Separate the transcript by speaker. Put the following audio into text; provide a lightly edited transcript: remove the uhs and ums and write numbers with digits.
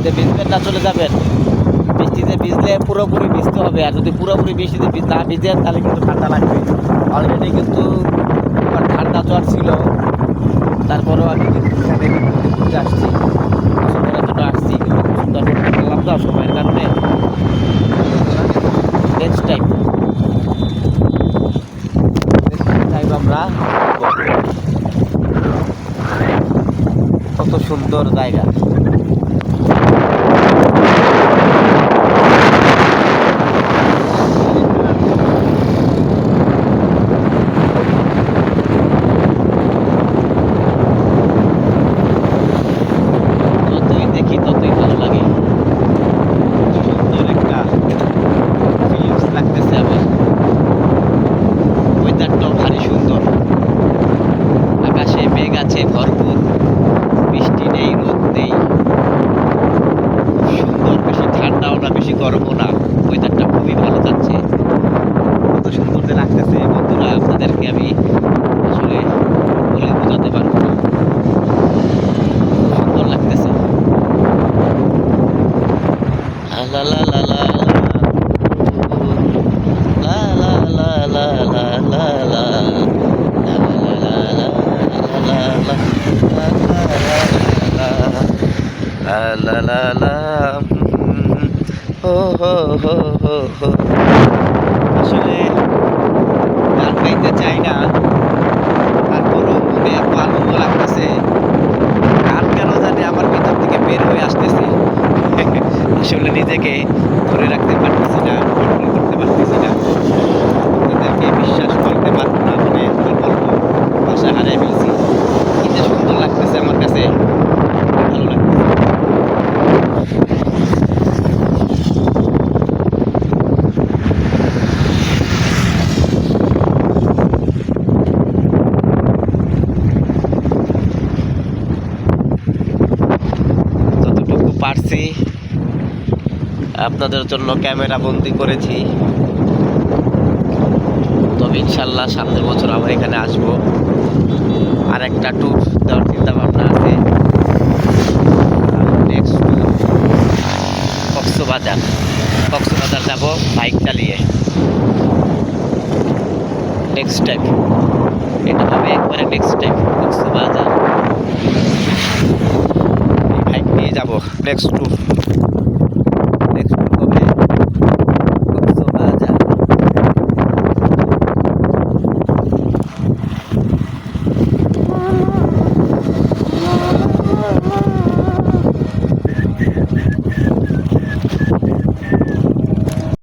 Speaker 1: বৃষ্টিতে ভিজবেন না চলে যাবেন? বৃষ্টিতে ভিজলে পুরোপুরি ভিজতে হবে, আর যদি পুরোপুরি বৃষ্টিতে না ভিজেন তাহলে কিন্তু ঠান্ডা লাগবে। অলরেডি কিন্তু আমার ঠান্ডা জ্বর ছিল, তারপরেও আমি কিন্তু এখানে ঘুরতে আসছি, গোসল করার জন্য আসছি, কিন্তু গোসল তো করতে পারলাম না সময়ের কারণে। নেক্সট টাইম আমরা কত সুন্দর জায়গা। যতই দেখি ততই ভালো লাগে, সুন্দর একটা ফিলিংস লাগতেছে আমার। ওয়েদারটাও ভারী সুন্দর, আকাশে মেঘ আছে ভরপুর, বৃষ্টি নেই, রোদ নেই, সুন্দর, বেশি ঠান্ডাও না বেশি গরমও না, ওয়েদারটা খুবই ভালো যাচ্ছে। কত সুন্দর যে লাগতেছে বন্ধুরা, আপনাদেরকে আমি আসলে বলে বোঝাতে পারবো না, সুন্দর লাগতেছে। লা লা লা লা লা লা লা লা লা লা লা লা লা লা, হো হো হো হো হো। আসলে গান গাইতে চাই না, তারপরও মনে এত আনন্দ লাগতেছে, গান কেন জানি আমার ভিতর থেকে বের হয়ে আসতেছে। আসলে নিজেকে ধরে রাখতে পারতেছি না, কন্ট্রোল করতে পারতেছি না। আপনাদেরকে বিশ্বাস করতে পারবো না, মানে কি বলবো, ভাষা হারিয়ে ফেলছি। কি যে সুন্দর লাগতেছে আমার কাছে, ভালো লাগতেছে। যতটুকু পারছি আপনাদের জন্য ক্যামেরা বন্দি করেছি, তবে ইনশাল্লাহ সামনের বছর আবার এখানে আসবো, আর একটা ট্যুর দেওয়ার চিন্তা ভাবনা আছে। নেক্সট ট্যুর কক্সবাজার, কক্সবাজার যাব বাইক চালিয়ে। নেক্সট টাইম এটা হবে একবারে, নেক্সট টাইম কক্সবাজার বাইক নিয়ে যাব নেক্সট ট্যুর।